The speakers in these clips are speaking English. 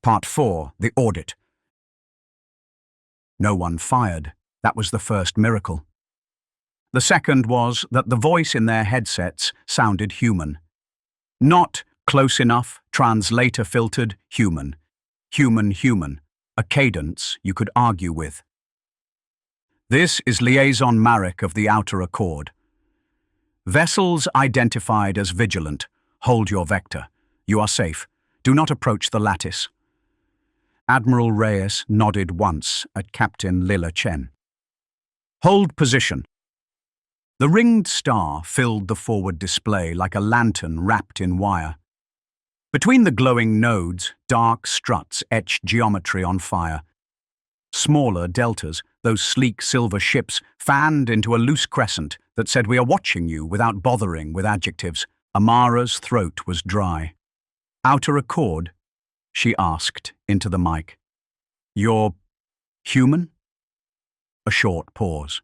Part 4, the Audit. No one fired. That was the first miracle. The second was that the voice in their headsets sounded human. Not close enough, translator filtered, human. Human, a cadence you could argue with. This is Liaison Marek of the Outer Accord. Vessels identified as Vigilant. Hold your vector. You are safe. Do not approach the lattice. Admiral Reyes nodded once at Captain Lila Chen. Hold position. The ringed star filled the forward display like a lantern wrapped in wire. Between the glowing nodes, dark struts etched geometry on fire. Smaller deltas, those sleek silver ships, fanned into a loose crescent that said, "We are watching you," without bothering with adjectives. Amara's throat was dry. "Outer Accord?" she asked into the mic. "You're human?" A short pause.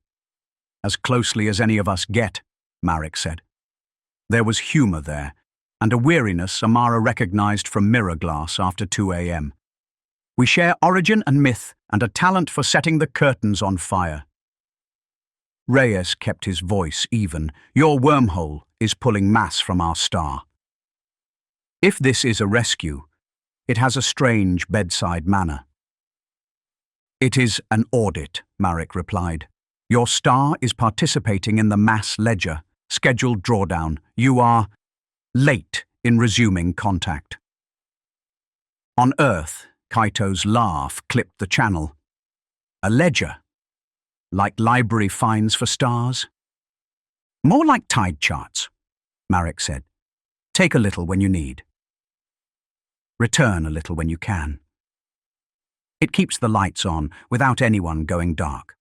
"As closely as any of us get," Marek said. There was humor there, and a weariness Amara recognized from mirror glass after 2 a.m. "We share origin and myth and a talent for setting the curtains on fire." Reyes kept his voice even. "Your wormhole is pulling mass from our star. If this is a rescue, it has a strange bedside manner." "It is an audit," Marek replied. "Your star is participating in the mass ledger, scheduled drawdown. You are late in resuming contact." On Earth, Kaito's laugh clipped the channel. "A ledger? Like library fines for stars?" "More like tide charts," Marek said. "Take a little when you need. Return a little when you can. It keeps the lights on without anyone going dark."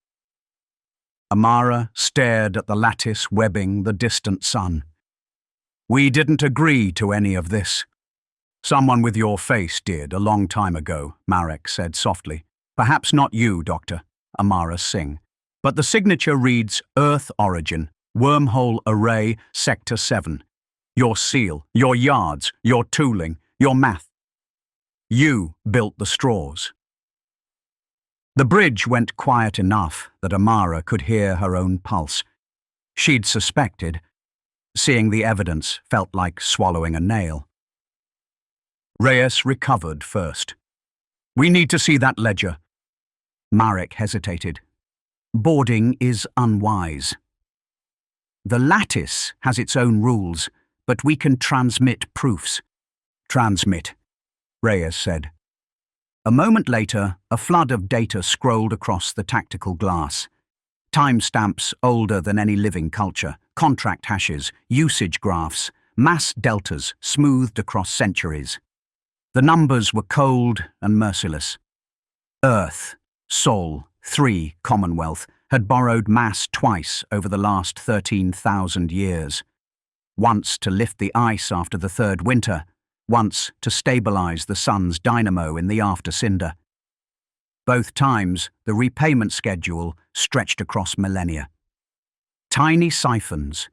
Amara stared at the lattice webbing the distant sun. "We didn't agree to any of this." "Someone with your face did a long time ago," Marek said softly. "Perhaps not you, Doctor," Amara Singh. "But the signature reads Earth Origin, Wormhole Array, Sector 7. Your seal, your yards, your tooling, your math. You built the straws." The bridge went quiet enough that Amara could hear her own pulse. She'd suspected. Seeing the evidence felt like swallowing a nail. Reyes recovered first. "We need to see that ledger." Marek hesitated. "Boarding is unwise. The lattice has its own rules, but we can transmit proofs." "Transmit," Reyes said. A moment later, a flood of data scrolled across the tactical glass. Timestamps older than any living culture, contract hashes, usage graphs, mass deltas smoothed across centuries. The numbers were cold and merciless. Earth, Sol, 3, Commonwealth, had borrowed mass twice over the last 13,000 years. Once to lift the ice after the third winter, once to stabilize the sun's dynamo in the after-cinder. Both times, the repayment schedule stretched across millennia. Tiny siphons,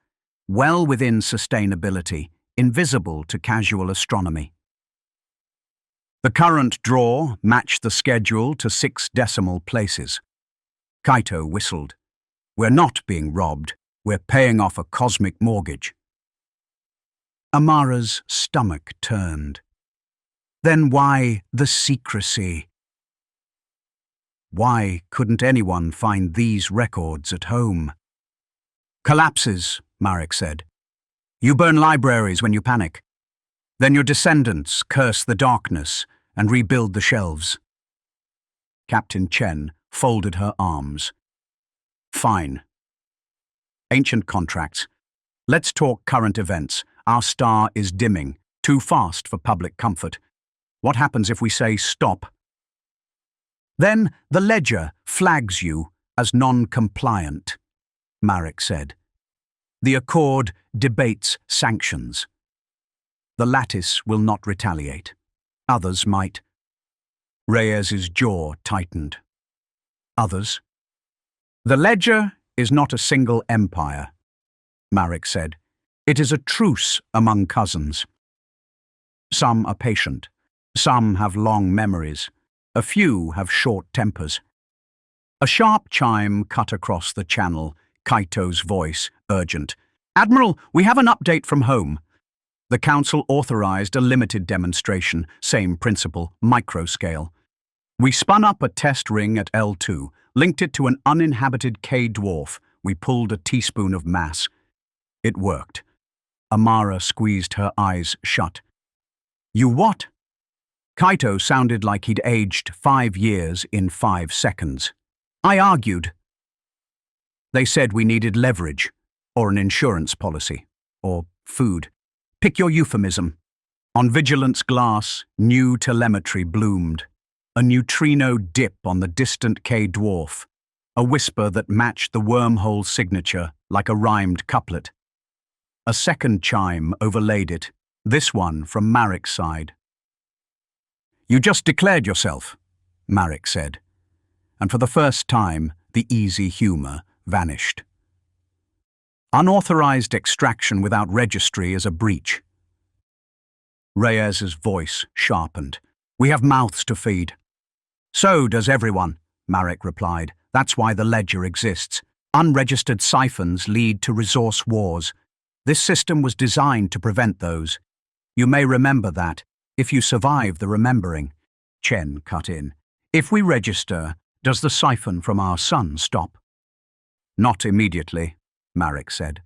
well within sustainability, invisible to casual astronomy. The current draw matched the schedule to 6 decimal places. Kaito whistled. "We're not being robbed, we're paying off a cosmic mortgage." Amara's stomach turned. Then why the secrecy? Why couldn't anyone find these records at home? "Collapses," Marek said. "You burn libraries when you panic. Then your descendants curse the darkness and rebuild the shelves." Captain Chen folded her arms. "Fine. Ancient contracts. Let's talk current events. Our star is dimming, too fast for public comfort. What happens if we say stop?" "Then the ledger flags you as non-compliant," Marek said. "The Accord debates sanctions. The lattice will not retaliate. Others might." Reyes's jaw tightened. "Others?" "The ledger is not a single empire," Marek said. "It is a truce among cousins. Some are patient, Some have long memories. A few have short tempers. A sharp chime cut across the channel, Kaito's voice, urgent. "Admiral, we have an update from home." The Council authorized a limited demonstration, same principle, microscale. We spun up a test ring at L2, linked it to an uninhabited K-dwarf. We pulled a teaspoon of mass. It worked. Amara squeezed her eyes shut. "You what?" Kaito sounded like he'd aged 5 years in 5 seconds. "I argued. They said we needed leverage, or an insurance policy, or food. Pick your euphemism. On Vigilant's glass, new telemetry bloomed. A neutrino dip on the distant K-dwarf. A whisper that matched the wormhole signature like a rhymed couplet. A second chime overlaid it, this one from Marek's side. "You just declared yourself," Marek said. And for the first time, the easy humor vanished. "Unauthorized extraction without registry is a breach." Reyes's voice sharpened. "We have mouths to feed." "So does everyone," Marek replied. "That's why the ledger exists. Unregistered siphons lead to resource wars. This system was designed to prevent those. You may remember that, if you survive the remembering." Chen cut in. "If we register, does the siphon from our sun stop?" "Not immediately," Marek said.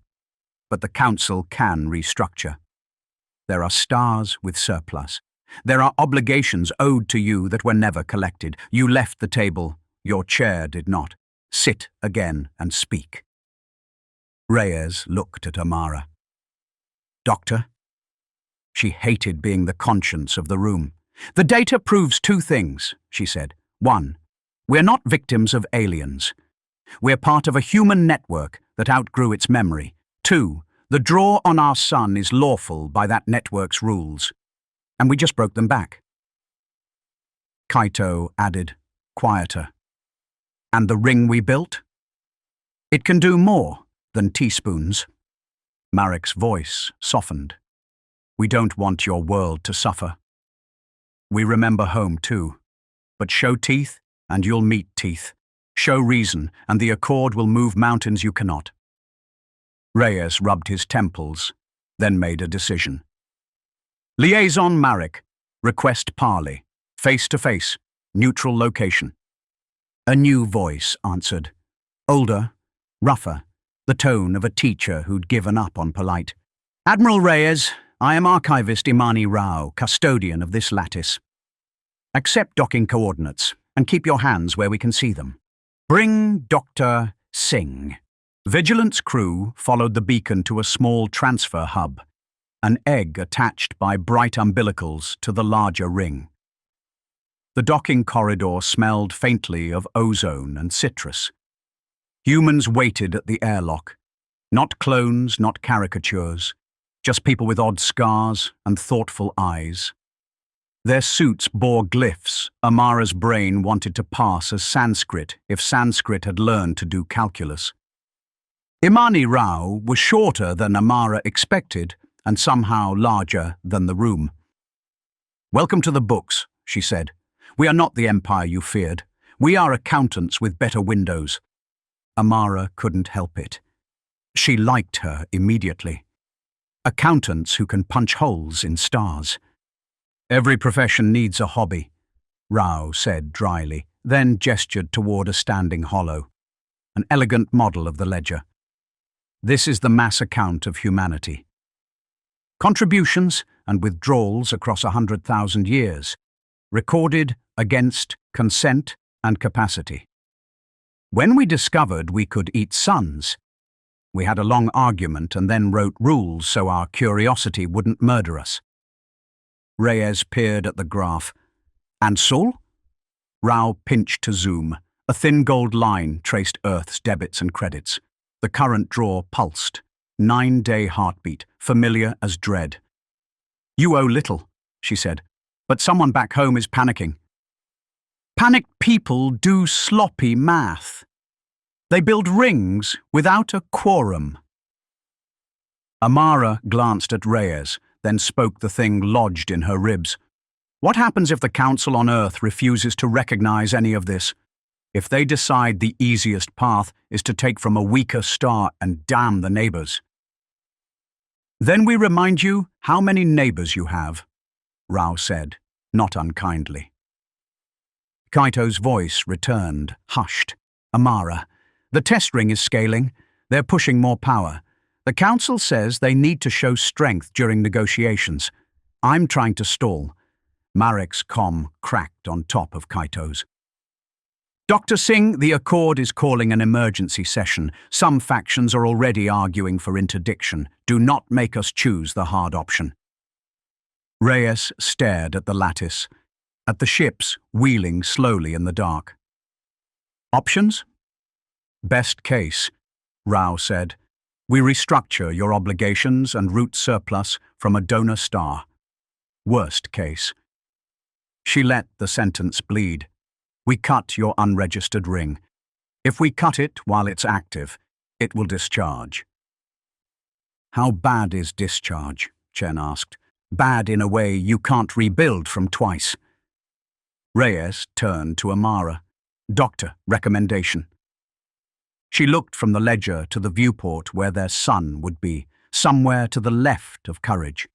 "But the Council can restructure. There are stars with surplus. There are obligations owed to you that were never collected. You left the table. Your chair did not. Sit again and speak." Reyes looked at Amara. "Doctor?" She hated being the conscience of the room. "The data proves 2 things," she said. 1. We're not victims of aliens. We're part of a human network that outgrew its memory. 2. The draw on our sun is lawful by that network's rules. And we just broke them back." Kaito added, quieter. "And the ring we built? It can do more than teaspoons." Marek's voice softened. "We don't want your world to suffer. We remember home too. But show teeth, and you'll meet teeth. Show reason, and the accord will move mountains you cannot." Reyes rubbed his temples, then made a decision. "Liaison Marek. Request parley. Face to face. Neutral location." A new voice answered. Older, rougher, the tone of a teacher who'd given up on polite. "Admiral Reyes, I am Archivist Imani Rao, custodian of this lattice. Accept docking coordinates, and keep your hands where we can see them. Bring Dr. Singh." Vigilant's crew followed the beacon to a small transfer hub, an egg attached by bright umbilicals to the larger ring. The docking corridor smelled faintly of ozone and citrus. Humans waited at the airlock. Not clones, not caricatures, just people with odd scars and thoughtful eyes. Their suits bore glyphs Amara's brain wanted to pass as Sanskrit if Sanskrit had learned to do calculus. Imani Rao was shorter than Amara expected and somehow larger than the room. "Welcome to the books," she said. "We are not the empire you feared. We are accountants with better windows." Amara couldn't help it. She liked her immediately. Accountants who can punch holes in stars. "Every profession needs a hobby," Rao said dryly, then gestured toward a standing hollow, an elegant model of the ledger. "This is the mass account of humanity. Contributions and withdrawals across 100,000 years, recorded against consent and capacity. When we discovered we could eat suns, we had a long argument and then wrote rules so our curiosity wouldn't murder us." Reyes peered at the graph. "And Sol?" Rao pinched to zoom. A thin gold line traced Earth's debits and credits. The current draw pulsed. 9-day heartbeat, familiar as dread. "You owe little," she said, "but someone back home is panicking." "Panicked people do sloppy math. They build rings without a quorum." Amara glanced at Reyes, then spoke the thing lodged in her ribs. What happens if the Council on Earth refuses to recognize any of this? If they decide the easiest path is to take from a weaker star and damn the neighbors? Then we remind you how many neighbors you have, Rao said, not unkindly. Kaito's voice returned, hushed. Amara, the test ring is scaling. They're pushing more power. The Council says they need to show strength during negotiations. I'm trying to stall. Marek's comm cracked on top of Kaito's. Dr. Singh, the Accord is calling an emergency session. Some factions are already arguing for interdiction. Do not make us choose the hard option. Reyes stared at the lattice, at the ships wheeling slowly in the dark. Options? Best case, Rao said. We restructure your obligations and route surplus from a donor star. Worst case. She let the sentence bleed. We cut your unregistered ring. If we cut it while it's active, it will discharge. How bad is discharge? Chen asked. Bad in a way you can't rebuild from twice. Reyes turned to Amara. Doctor, recommendation. She looked from the ledger to the viewport where their son would be, somewhere to the left of Courage.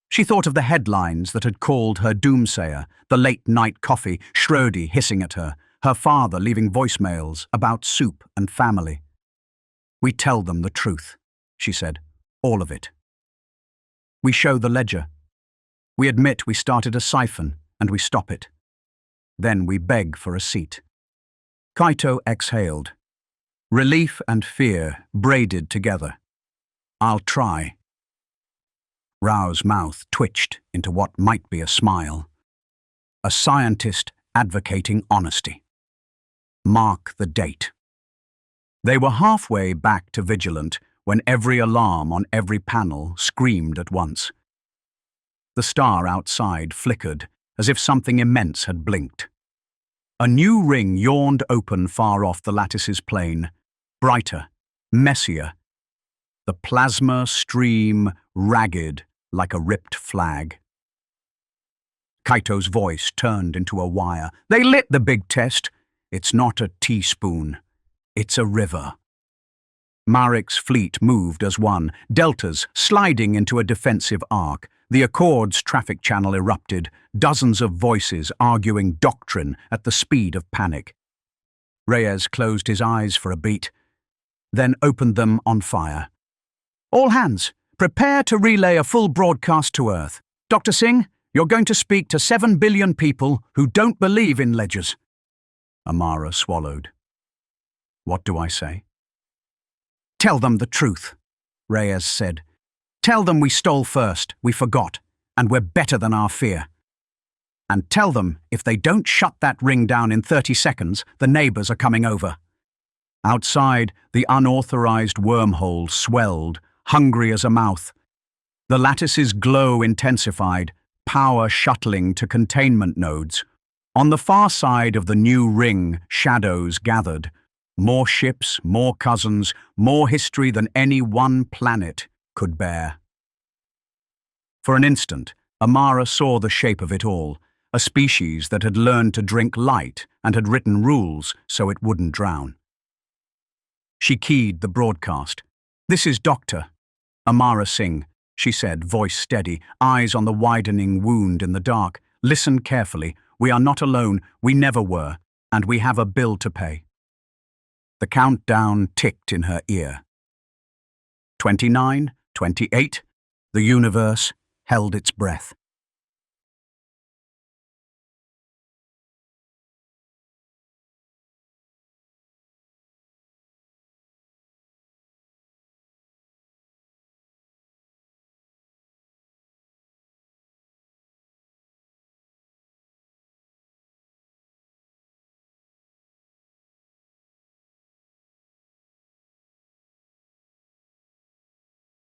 She thought of the headlines that had called her doomsayer, the late-night coffee, Shorty hissing at her, her father leaving voicemails about soup and family. We tell them the truth, she said, all of it. We show the ledger. We admit we started a siphon, and we stop it. Then we beg for a seat. Kaito exhaled. Relief and fear braided together. I'll try. Rao's mouth twitched into what might be a smile. A scientist advocating honesty. Mark the date. They were halfway back to Vigilant when every alarm on every panel screamed at once. The star outside flickered as if something immense had blinked. A new ring yawned open far off the lattice's plane, brighter, messier. The plasma stream ragged like a ripped flag. Kaito's voice turned into a wire. They lit the big test. It's not a teaspoon. It's a river. Marek's fleet moved as one, deltas sliding into a defensive arc. The Accord's traffic channel erupted, dozens of voices arguing doctrine at the speed of panic. Reyes closed his eyes for a beat, then opened them on fire. All hands, prepare to relay a full broadcast to Earth. Dr. Singh, you're going to speak to 7 billion people who don't believe in ledgers. Amara swallowed. What do I say? Tell them the truth, Reyes said. Tell them we stole first, we forgot, and we're better than our fear. And tell them if they don't shut that ring down in 30 seconds, the neighbors are coming over. Outside, the unauthorized wormhole swelled, hungry as a mouth. The lattice's glow intensified, power shuttling to containment nodes. On the far side of the new ring, shadows gathered. More ships, more cousins, more history than any one planet could bear. For an instant, Amara saw the shape of it all, a species that had learned to drink light and had written rules so it wouldn't drown. She keyed the broadcast. This is Dr. Amara Singh, she said, voice steady, eyes on the widening wound in the dark. Listen carefully. We are not alone. We never were. And we have a bill to pay. The countdown ticked in her ear. 29, 28. The universe held its breath.